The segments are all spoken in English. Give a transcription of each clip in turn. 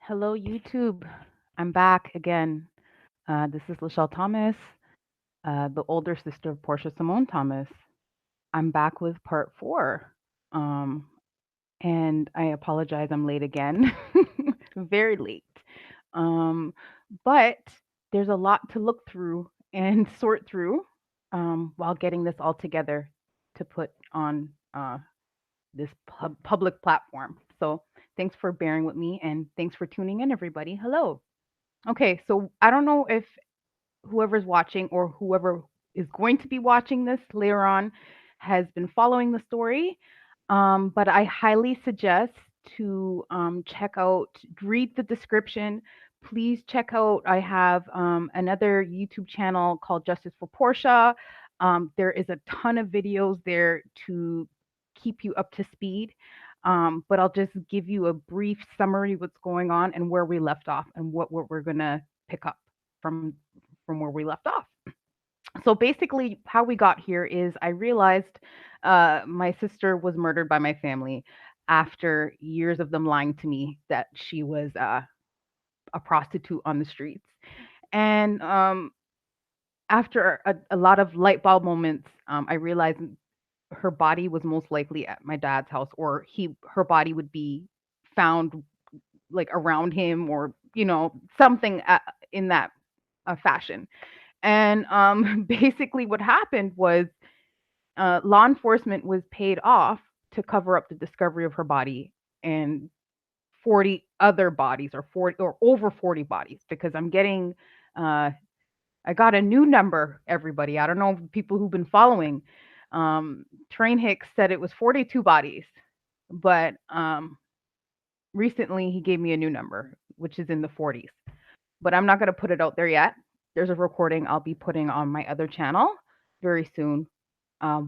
Hello, YouTube. I'm back again. This is Lachelle Thomas, the older sister of Portia Symone Thomas. I'm back with part four. Um, and I apologize, I'm late again. Very late. Um, but there's a lot to look through and sort through while getting this all together to put on this public platform. So thanks for bearing with me and thanks for tuning in, everybody. Hello. Okay, so I don't know if whoever's watching or whoever is going to be watching this later on has been following the story, but I highly suggest to check out, read the description. Please check out, I have another YouTube channel called Justice for Portia. There is a ton of videos there to keep you up to speed. But I'll just give you a brief summary what's going on and where we left off and what we're gonna pick up from from where we left off. So basically, how we got here is I realized my sister was murdered by my family after years of them lying to me that she was a prostitute on the streets. And after a lot of light bulb moments, I realized her body was most likely at my dad's house, or her body would be found like around him, or something in that fashion. And basically, what happened was law enforcement was paid off to cover up the discovery of her body and 40 other bodies, or 40 or over 40 bodies, because uh, I got a new number, everybody. I don't know if people who've been following. Train Hicks said it was 42 bodies, but recently he gave me a new number, which is in the 40s. But I'm not going to put it out there yet. There's a recording I'll be putting on my other channel very soon,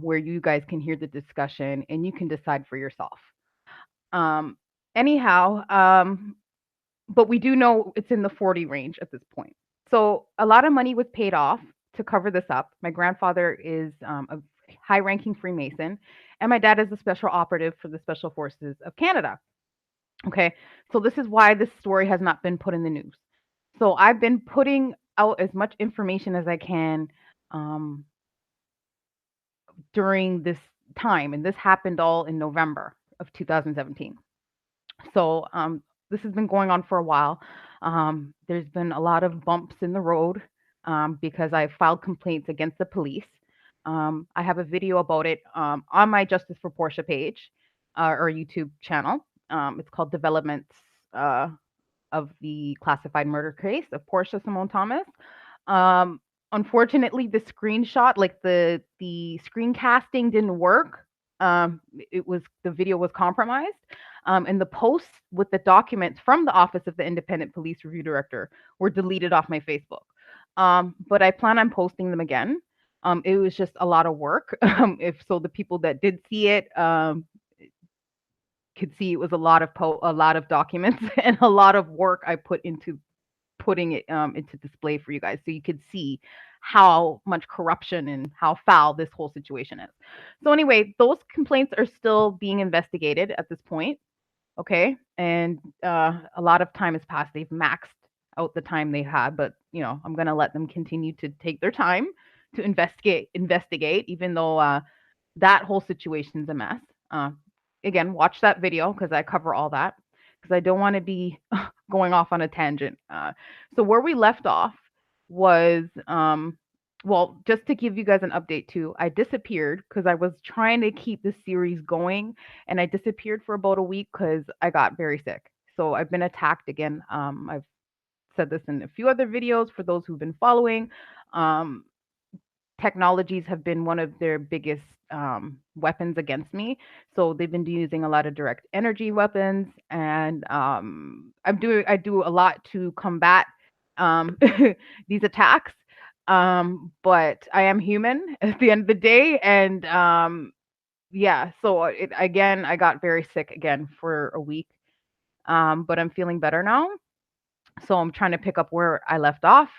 where you guys can hear the discussion and you can decide for yourself. Um, anyhow, but we do know it's in the 40 range at this point. So a lot of money was paid off to cover this up. My grandfather is a high ranking Freemason, and my dad is a special operative for the Special Forces of Canada. Okay, so this is why this story has not been put in the news. So I've been putting out as much information as I can um, during this time, and this happened all in November of 2017. So this has been going on for a while. There's been a lot of bumps in the road because I filed complaints against the police. I have a video about it on my Justice for Portia page or YouTube channel. It's called Developments uh, of the Classified Murder Case of Porcha Symone Thomas. Um, Unfortunately, the screenshot, like the screencasting, didn't work. The video was compromised, and the posts with the documents from the Office of the Independent Police Review Director were deleted off my Facebook. But I plan on posting them again. It was just a lot of work. If so, the people that did see it could see it was a lot of documents and a lot of work I put into putting it into display for you guys, so you could see how much corruption and how foul this whole situation is. So anyway, those complaints are still being investigated at this point. Okay, and a lot of time has passed. They've maxed out the time they had, but I'm gonna let them continue to take their time to investigate, even though that whole situation's a mess. Again, watch that video because I cover all that, because I don't want to be going off on a tangent. So where we left off was, well, just to give you guys an update too, I disappeared because I was trying to keep the series going, and I disappeared for about a week because I got very sick. So I've been attacked again. I've said this in a few other videos for those who've been following. Um, Technologies have been one of their biggest weapons against me. So they've been using a lot of direct energy weapons, and I do a lot to combat these attacks. But I am human at the end of the day, and yeah. So again, I got very sick again for a week, but I'm feeling better now. So I'm trying to pick up where I left off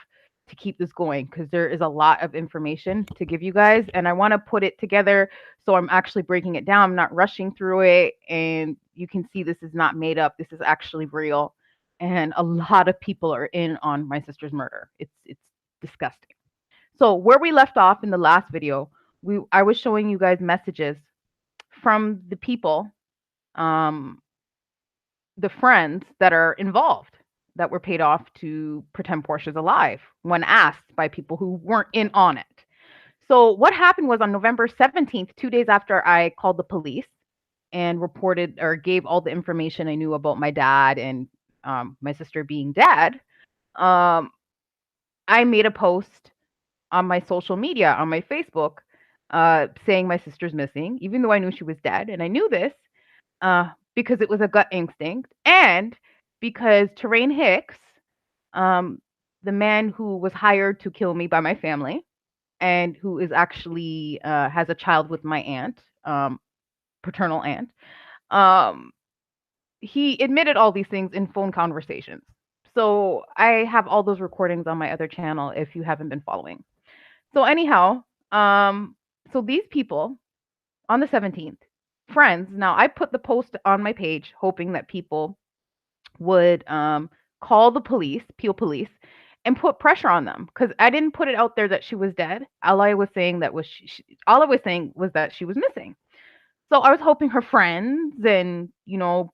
to keep this going, because there is a lot of information to give you guys, and I want to put it together, so I'm actually breaking it down. I'm not rushing through it, and you can see this is not made up. This is actually real. and a lot of people are in on my sister's murder. It's disgusting. So where we left off in the last video, I was showing you guys messages from the people, um, the friends that are involved, that were paid off to pretend Portia's alive when asked by people who weren't in on it. So what happened was on November 17th, 2 days after I called the police and reported or gave all the information I knew about my dad and my sister being dead, um, I made a post on my social media, on my Facebook, saying my sister's missing, even though I knew she was dead. And I knew this because it was a gut instinct, and because Terrain Hicks, um, the man who was hired to kill me by my family, and who is actually has a child with my aunt, paternal aunt, um, he admitted all these things in phone conversations. So I have all those recordings on my other channel if you haven't been following. So anyhow, um, so these people on the 17th, friends. Now I put the post on my page hoping that people would call the police, Peel Police, and put pressure on them, because I didn't put it out there that she was dead. All I was saying all I was saying was that she was missing. So I was hoping her friends and,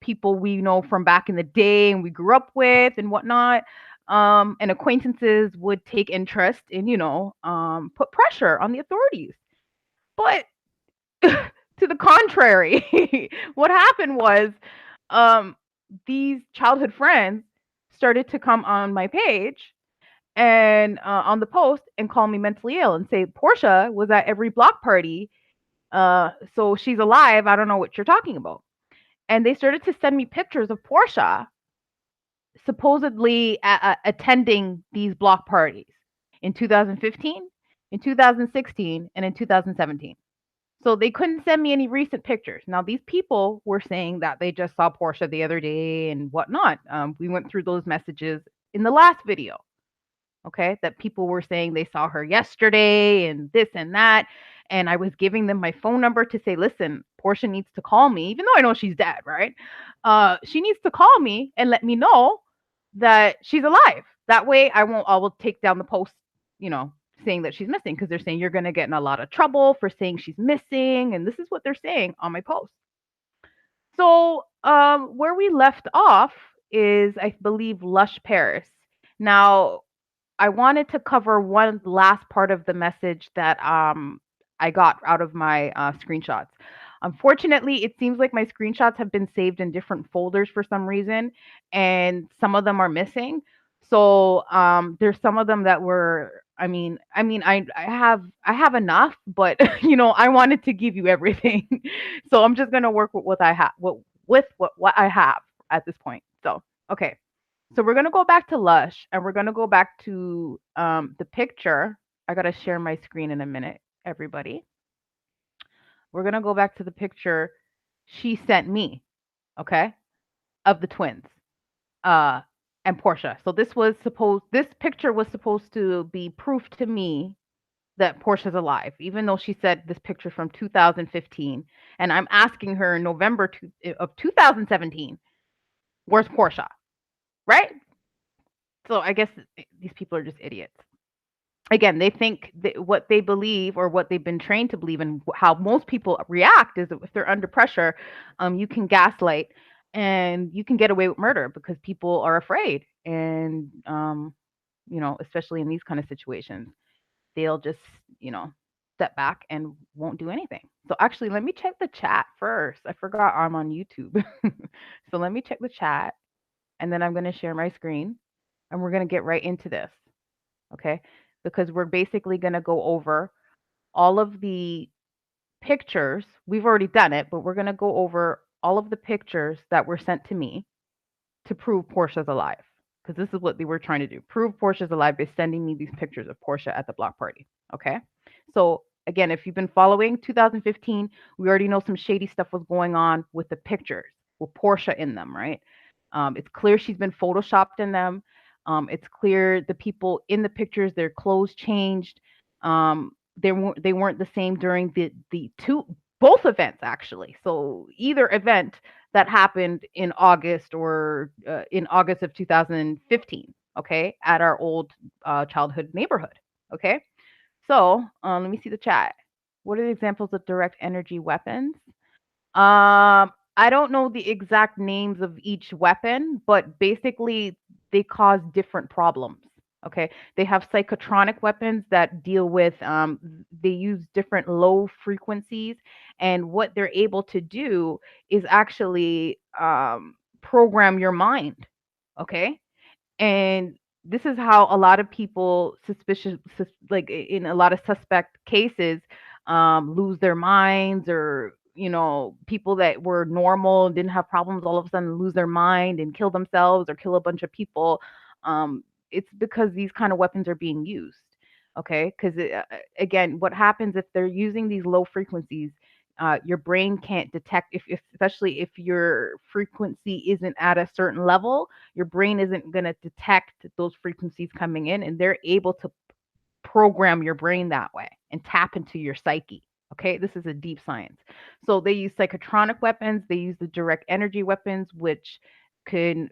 people we know from back in the day and we grew up with and whatnot, and acquaintances would take interest in, put pressure on the authorities. But to the contrary, what happened was, um, these childhood friends started to come on my page and on the post and call me mentally ill and say Portia was at every block party, so she's alive. I don't know what you're talking about. And they started to send me pictures of Portia supposedly attending these block parties in 2015, in 2016, and in 2017. So they couldn't send me any recent pictures. Now, these people were saying that they just saw Portia the other day and whatnot. We went through those messages in the last video. Okay, that people were saying they saw her yesterday and this and that. And I was giving them my phone number to say, listen, Portia needs to call me, even though I know she's dead, right? She needs to call me and let me know that she's alive. That way I will take down the post, saying that she's missing, because they're saying you're going to get in a lot of trouble for saying she's missing. And this is what they're saying on my post. So where we left off is, I believe, Lush Paris. Now, I wanted to cover one last part of the message that I got out of my screenshots. Unfortunately, it seems like my screenshots have been saved in different folders for some reason, and some of them are missing. So there's some of them that were. I have enough, but I wanted to give you everything, so I'm just gonna work with what I have, what I have at this point. So okay. So we're gonna go back to Lush, and we're gonna go back to the picture. I gotta share my screen in a minute, everybody. We're gonna go back to the picture she sent me, okay, of the twins, uh, and Portia. So this picture was supposed to be proof to me that Portia's alive, even though she said this picture from 2015, and I'm asking her in November of 2017, where's Portia, right? So I guess these people are just idiots. Again, they think that what they believe or what they've been trained to believe, and how most people react, is that if they're under pressure, you can gaslight and you can get away with murder because people are afraid. And, especially in these kind of situations, they'll just, you know, step back and won't do anything. So actually, let me check the chat first. I forgot I'm on YouTube. So let me check the chat, and then I'm going to share my screen, and we're going to get right into this. Okay, because we're basically going to go over all of the pictures. We've already done it, but we're going to go over all of the pictures that were sent to me to prove Portia's alive, because this is what they were trying to do, prove Portia's alive by sending me these pictures of Portia at the block party. Okay, so again, if you've been following 2015, we already know some shady stuff was going on with the pictures with Portia in them, right? It's clear she's been photoshopped in them. It's clear the people in the pictures, their clothes changed. They weren't the same during the both events, actually. So either event, that happened in August or in August of 2015, okay, at our old childhood neighborhood, okay? So let me see the chat. What are the examples of direct energy weapons? I don't know the exact names of each weapon, but basically they cause different problems. Okay, they have psychotronic weapons that deal with. They use different low frequencies, and what they're able to do is actually program your mind. Okay, and this is how a lot of people like in a lot of suspect cases lose their minds, or people that were normal and didn't have problems all of a sudden lose their mind and kill themselves or kill a bunch of people. um, it's because these kind of weapons are being used. Okay, because again, what happens if they're using these low frequencies, your brain can't detect, if especially if your frequency isn't at a certain level, your brain isn't going to detect those frequencies coming in, and they're able to program your brain that way and tap into your psyche. Okay, this is a deep science. So they use psychotronic weapons, they use the direct energy weapons, which can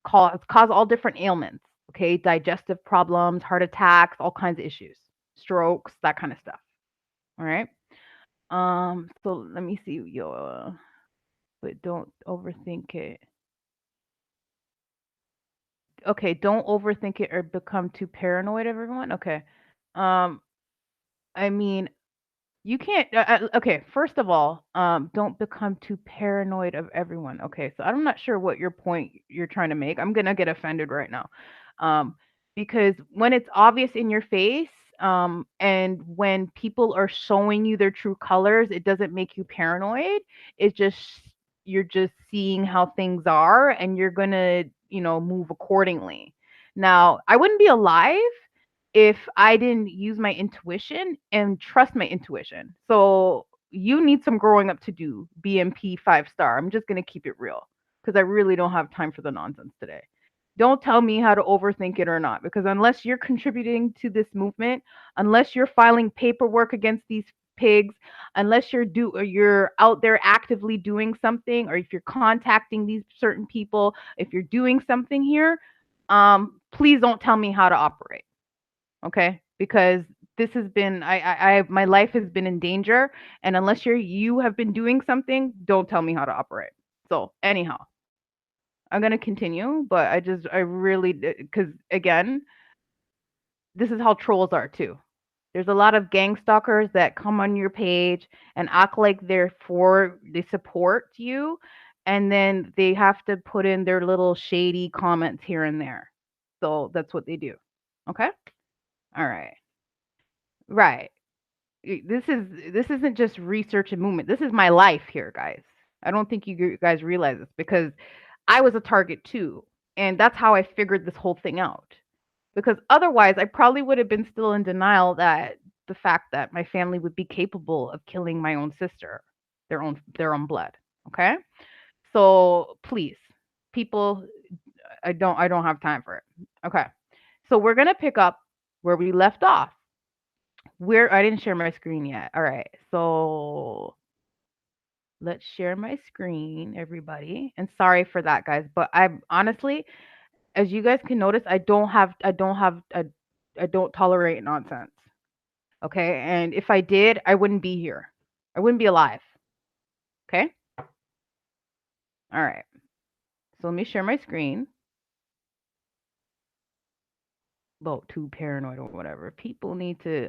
cause all different ailments. Okay, digestive problems, heart attacks, all kinds of issues, strokes, that kind of stuff. All right. So let me see your, but don't overthink it. Okay, don't overthink it or become too paranoid, everyone. Okay. Um, I mean, you can't. Okay, first of all, don't become too paranoid of everyone. Okay, so I'm not sure what your point you're trying to make. I'm gonna get offended right now, um, because when it's obvious in your face, and when people are showing you their true colors, it doesn't make you paranoid. It's just you're just seeing how things are, and you're gonna, move accordingly. Now, I wouldn't be alive if I didn't use my intuition and trust my intuition. So you need some growing up to do, BMP 5 star. I'm just going to keep it real because I really don't have time for the nonsense today. Don't tell me how to overthink it or not, because unless you're contributing to this movement, unless you're filing paperwork against these pigs, unless you're out there actively doing something, or if you're contacting these certain people, if you're doing something here, please don't tell me how to operate. Okay, because this has been my life has been in danger, and unless you have been doing something, don't tell me how to operate. So anyhow, I'm going to continue, but I really, because again, this is how trolls are too. There's a lot of gang stalkers that come on your page and act like they support you, and then they have to put in their little shady comments here and there. So that's what they do. Okay, all right, right. This isn't just research and movement. This is my life here, guys. I don't think you guys realize this, because I was a target too, and that's how I figured this whole thing out. Because otherwise, I probably would have been still in denial that the fact that my family would be capable of killing my own sister, their own blood. Okay, so please, people, I don't have time for it. Okay, so we're gonna pick up where we left off. I didn't share my screen yet. All right. So let's share my screen, everybody. And sorry for that, guys, but I'm honestly, as you guys can notice, I don't tolerate nonsense. Okay? And if I did, I wouldn't be here. I wouldn't be alive. Okay? All right. So let me share my screen. About too paranoid or whatever. People need to,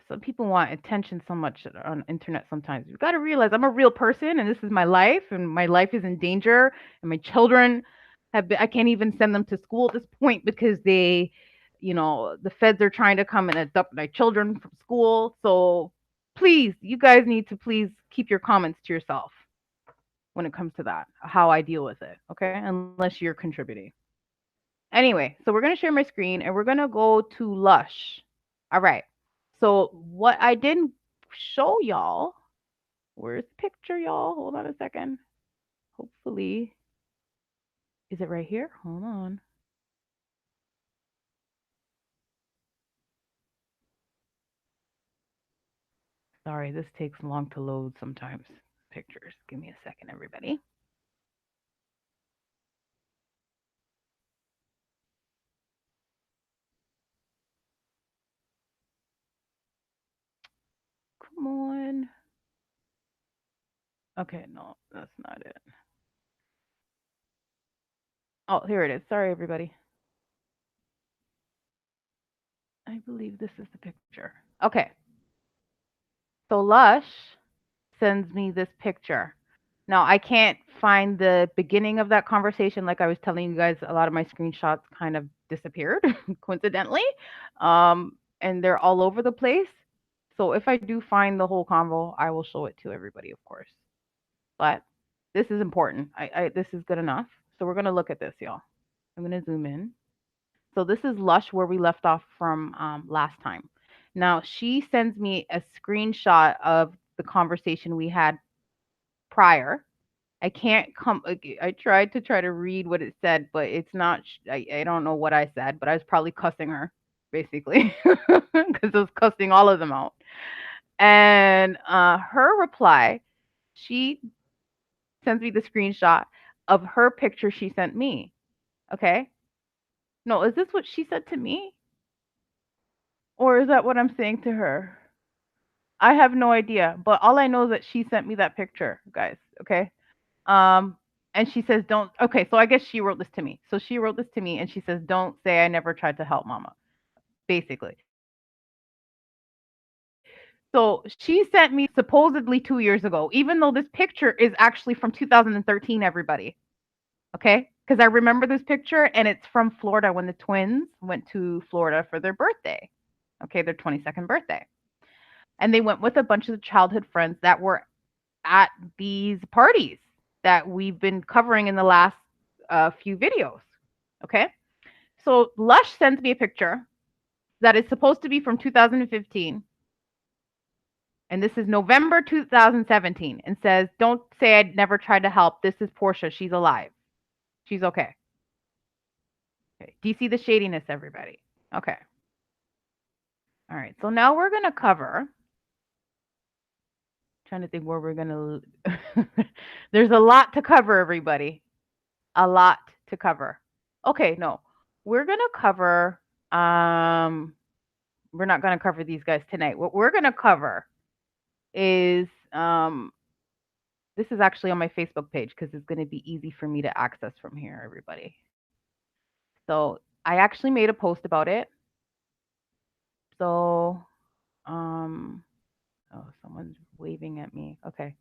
some people want attention so much on internet sometimes. You got to realize I'm a real person, and this is my life, and my life is in danger, and my children I can't even send them to school at this point because the feds are trying to come and abduct my children from school. So please, you guys need to please keep your comments to yourself when it comes to that, how I deal with it, okay? Unless you're contributing. Anyway, so we're going to share my screen and we're going to go to Lush. All right. So what I didn't show y'all, where's the picture, y'all? Hold on a second. Hopefully, is it right here? Hold on. Sorry, this takes long to load sometimes. pictures. Give me a second, everybody. Come on. Okay, no, that's not it. Oh, here it is. Sorry, everybody. I believe this is the picture. Okay. So Lush sends me this picture. Now, I can't find the beginning of that conversation. Like I was telling you guys, a lot of my screenshots kind of disappeared coincidentally. And they're all over the place. So if I do find the whole convo, I will show it to everybody, of course. But this is important. This is good enough. So we're gonna look at this, y'all. I'm gonna zoom in. So this is Lush where we left off from last time. Now she sends me a screenshot of the conversation we had prior. I can't come. I tried to read what it said, but it's not. I don't know what I said, but I was probably cussing her basically because I was cussing all of them out. And her reply, she sends me the screenshot of her picture she sent me. Okay. No, is this what she said to me? Or is that what I'm saying to her? I have no idea. But all I know is that she sent me that picture, guys. Okay. And she says, don't, okay, so I guess she wrote this to me. So she wrote this to me and she says, don't say I never tried to help mama, basically. So she sent me supposedly 2 years ago, even though this picture is actually from 2013, everybody. Okay. Because I remember this picture and it's from Florida when the twins went to Florida for their birthday. Okay. Their 22nd birthday. And they went with a bunch of childhood friends that were at these parties that we've been covering in the last few videos. Okay. So Lush sends me a picture that is supposed to be from 2015. And this is November 2017 and says, don't say I never tried to help. This is Portia. She's alive. She's okay. Okay. Do you see the shadiness, everybody? Okay. All right. So now we're going to cover. Trying to think where we're going to. There's a lot to cover, everybody. A lot to cover. Okay. No, we're going to cover. We're not going to cover these guys tonight. What we're going to cover is this is actually on my Facebook page because it's going to be easy for me to access from here, everybody. So I actually made a post about it. So, oh, someone's waving at me. Okay.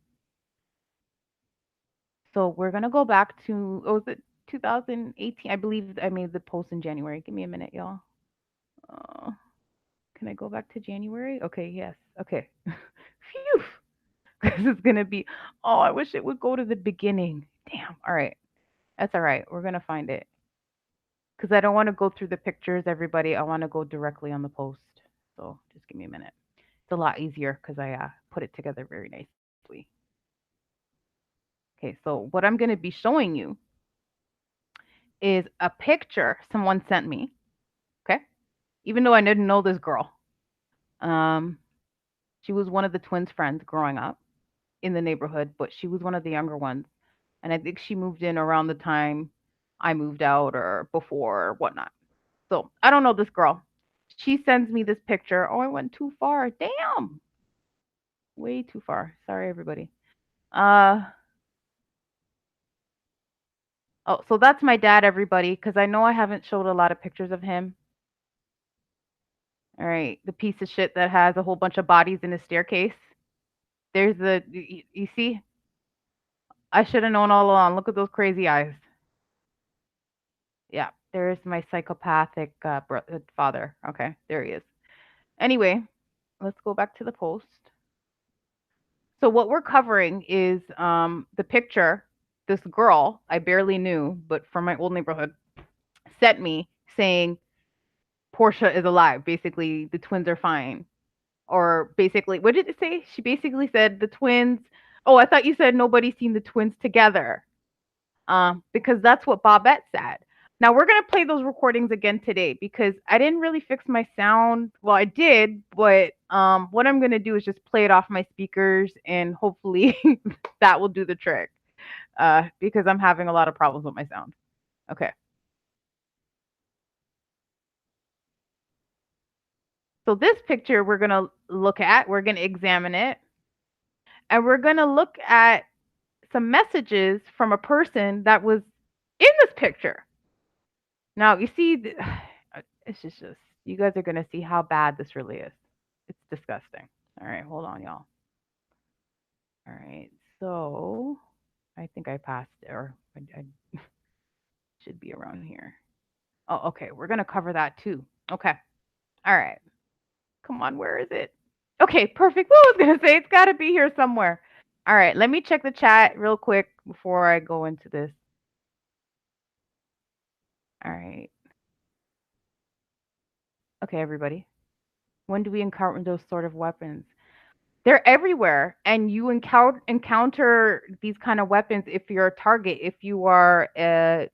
So we're going to go back to, was it 2018? I believe I made the post in January. Give me a minute, y'all. Can I go back to January? Okay, yes. Okay. Phew. Because it's going to be, oh, I wish it would go to the beginning. Damn. All right. That's all right. We're going to find it. Because I don't want to go through the pictures, everybody. I want to go directly on the post. So just give me a minute. It's a lot easier because I put it together very nicely. Okay, so what I'm going to be showing you is a picture someone sent me. Okay. Even though I didn't know this girl. She was one of the twins' friends growing up in the neighborhood, but she was one of the younger ones. And I think she moved in around the time I moved out or before or whatnot. So I don't know this girl. She sends me this picture. Oh, I went too far. Damn. Way too far. Sorry, everybody. Oh, so that's my dad, everybody, because I know I haven't showed a lot of pictures of him. All right. The piece of shit that has a whole bunch of bodies in his staircase. There's the, you see? I should have known all along. Look at those crazy eyes. Yeah, there's my psychopathic father. Okay, there he is. Anyway, let's go back to the post. So what we're covering is the picture this girl I barely knew, but from my old neighborhood, sent me saying Portia is alive. Basically, the twins are fine. Or basically, what did it say? She basically said the twins. Oh, I thought you said nobody's seen the twins together. Because that's what Bobette said. Now we're going to play those recordings again today because I didn't really fix my sound. Well, I did, but what I'm going to do is just play it off my speakers and hopefully that will do the trick because I'm having a lot of problems with my sound. Okay. So this picture we're going to look at, we're going to examine it, and we're going to look at some messages from a person that was in this picture. Now, you see, it's just you guys are going to see how bad this really is. It's disgusting. All right, hold on, y'all. All right, so I think I passed it, or I should be around here. Oh, okay, we're going to cover that too. Okay. All right. Come on, where is it? Okay, perfect. What I was going to say, it's got to be here somewhere. All right, let me check the chat real quick before I go into this. All right. Okay, everybody. When do we encounter those sort of weapons? They're everywhere, and you encounter these kind of weapons if you're a target, if you are a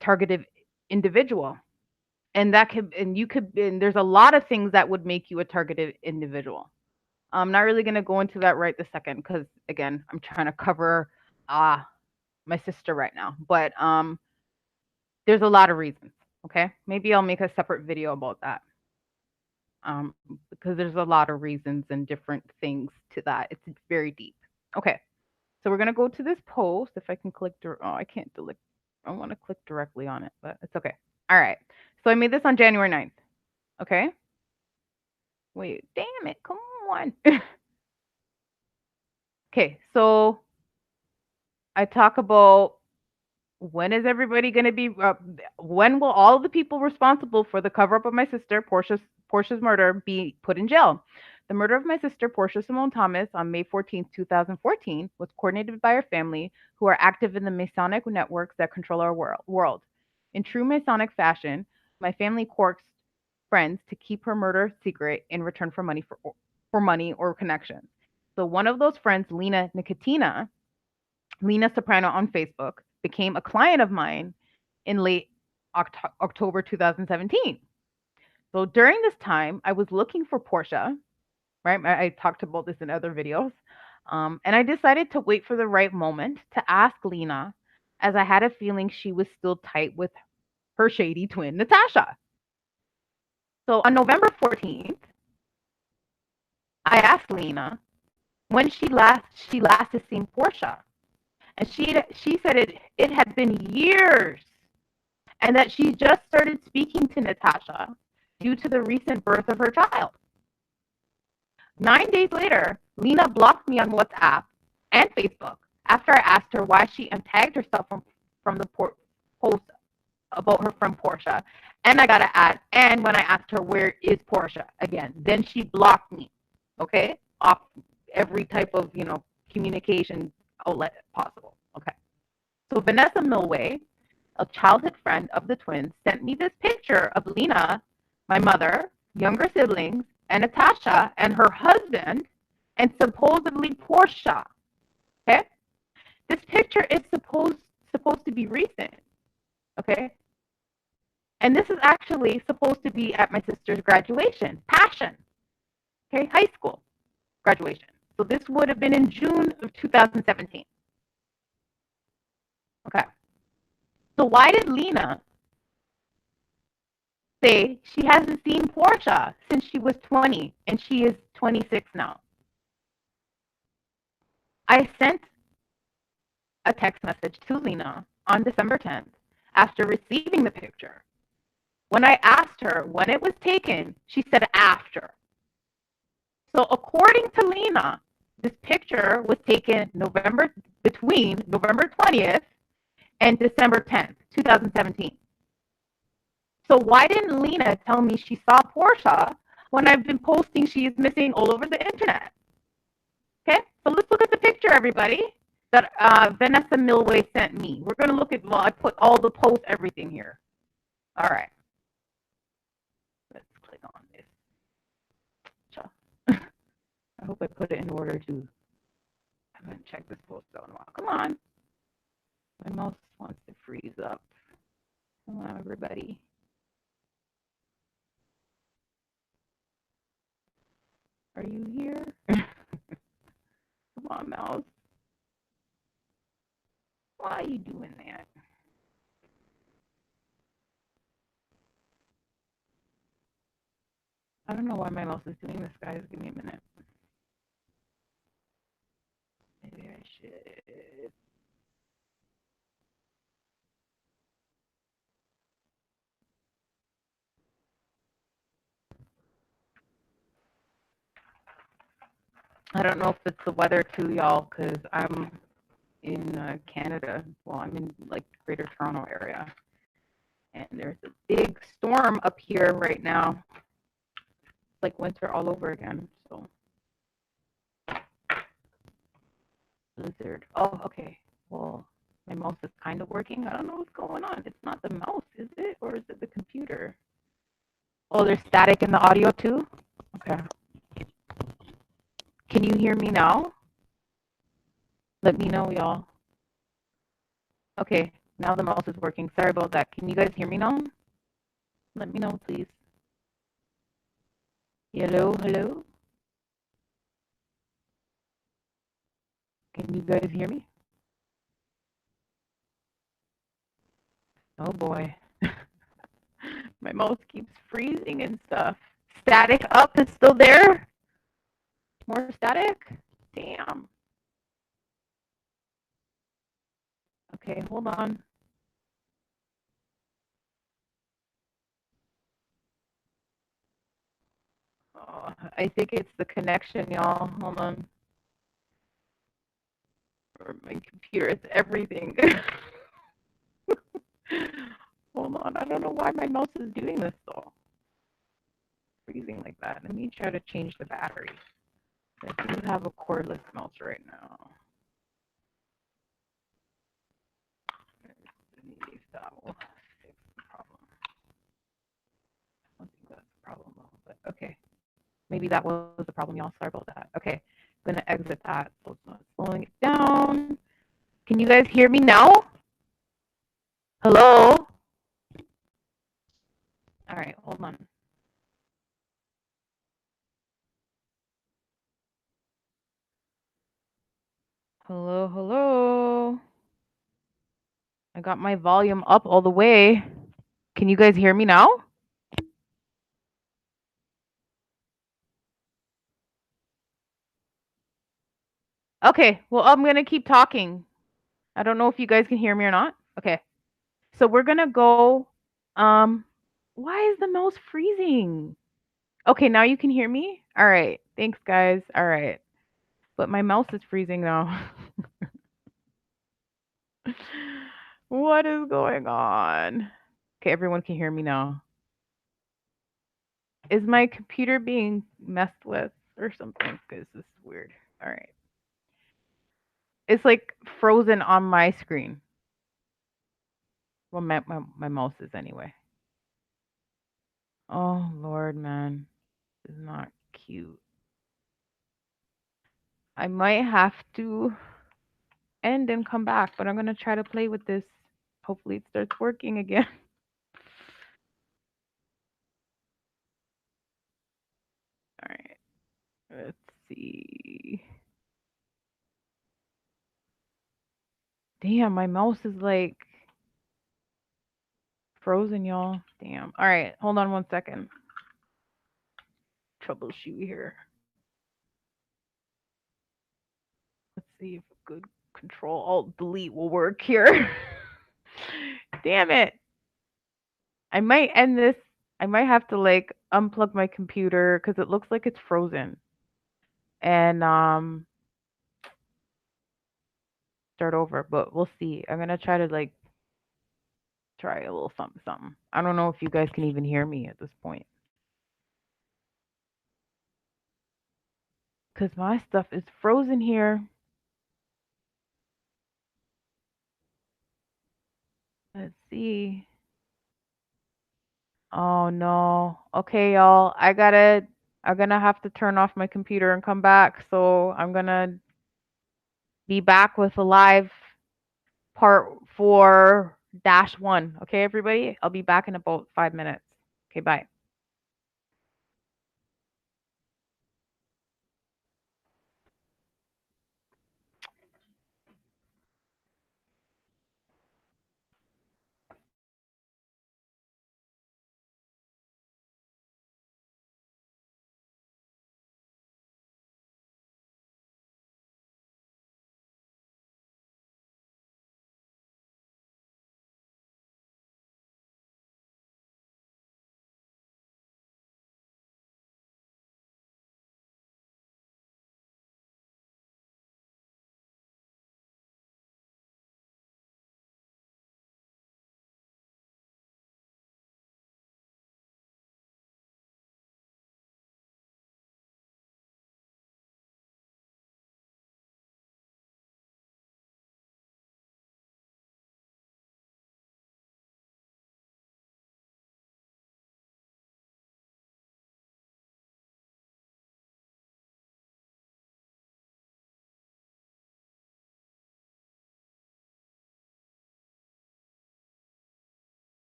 targeted individual, and that could and you could and there's a lot of things that would make you a targeted individual. I'm not really going to go into that right this second because again, I'm trying to cover my sister right now, but there's a lot of reasons. Okay, maybe I'll make a separate video about that. Because there's a lot of reasons and different things to that. It's very deep. Okay, so we're gonna go to this post. If I can click, I can't delete. I want to click directly on it, but it's okay. All right. So I made this on January 9th. Okay. Wait, damn it. Come on. Okay, so I talk about when is everybody going to be when will all the people responsible for the cover up of my sister Porcha's murder be put in jail? The murder of my sister Porcha Symone Thomas on May 14th, 2014 was coordinated by her family who are active in the Masonic networks that control our world. In true Masonic fashion, my family coerced friends to keep her murder secret in return for money or connections. So one of those friends, Lena Soprano on Facebook, became a client of mine in late October 2017. So during this time, I was looking for Porcha, right? I talked about this in other videos. And I decided to wait for the right moment to ask Lena, as I had a feeling she was still tight with her shady twin, Natasha. So on November 14th, I asked Lena when she last has seen Porcha. And she said it had been years and that she just started speaking to Natasha due to the recent birth of her child. 9 days later, Lena blocked me on WhatsApp and Facebook after I asked her why she untagged herself from the post about her friend Porcha. And I gotta add, and when I asked her where is Porcha again, then she blocked me, okay, off every type of communication outlet possible. Okay. So Vanessa Milway, a childhood friend of the twins, sent me this picture of Lena, my mother, younger siblings, and Natasha and her husband, and supposedly Porcha. Okay, this picture is supposed to be recent. Okay, and this is actually supposed to be at my sister's graduation, Passion. Okay, high school graduation. So this would have been in June of 2017. Okay. So why did Lena say she hasn't seen Porcha since she was 20 and she is 26 now? I sent a text message to Lena on December 10th after receiving the picture. When I asked her when it was taken, she said after. So according to Lena, this picture was taken between November 20th and December 10th, 2017. So why didn't Lena tell me she saw Porcha when I've been posting she is missing all over the internet? Okay, so let's look at the picture, everybody, that Vanessa Milway sent me. We're going to look at, well, I put all the posts, everything here. All right. Let's click on this. I hope I put it in order to, I haven't checked this post out in a while. Come on. My mouse wants to freeze up. Hello, everybody. Are you here? Come on, mouse. Why are you doing that? I don't know why my mouse is doing this, guys. Give me a minute. Maybe I should. I don't know if it's the weather too, y'all, because I'm in Canada. Well, I'm in like Greater Toronto area, and there's a big storm up here right now. It's like winter all over again. So blizzard. Oh, okay. Well, my mouse is kind of working. I don't know what's going on. It's not the mouse, is it, or is it the computer? Oh, there's static in the audio too. Okay. Can you hear me now? Let me know, y'all. Okay, now the mouse is working. Sorry about that. Can you guys hear me now? Let me know, please. Hello, hello. Can you guys hear me? Oh boy. My mouse keeps freezing and stuff. Static up is still there? More static? Damn. Okay, hold on. Oh, I think it's the connection, y'all. Hold on. Or my computer, it's everything. Hold on. I don't know why my mouse is doing this though. Freezing like that. Let me try to change the battery. I do have a cordless mouse right now. If that will fix the problem. I don't think that's the problem though, but okay. Maybe that was the problem, y'all. Sorry about that. Okay. I'm gonna exit that so it's not slowing it down. Can you guys hear me now? Hello? All right, hold on. Hello, hello. I got my volume up all the way. Can you guys hear me now? Okay, well, I'm going to keep talking. I don't know if you guys can hear me or not. Okay. So we're going to go why is the mouse freezing? Okay, now you can hear me? All right. Thanks, guys. All right. But my mouse is freezing now. What is going on? Okay, everyone can hear me now. Is my computer being messed with or something? Because this is weird. All right. It's like frozen on my screen. Well, my mouse is anyway. Oh, Lord, man. This is not cute. I might have to end and come back, but I'm going to try to play with this. Hopefully it starts working again. All right. Let's see. Damn, my mouse is like frozen, y'all. Damn. All right. Hold on one second. Troubleshoot here. Let's see if good control alt delete will work here. Damn it. I might end this. I might have to like unplug my computer because it looks like it's frozen. And start over, but we'll see. I'm gonna try to like try a little something something. I don't know if you guys can even hear me at this point. Cause my stuff is frozen here. Let's see. Oh no. Okay, y'all. I'm gonna have to turn off my computer and come back. So I'm gonna be back with a live part 4 -1. Okay, everybody? I'll be back in about 5 minutes. Okay, bye.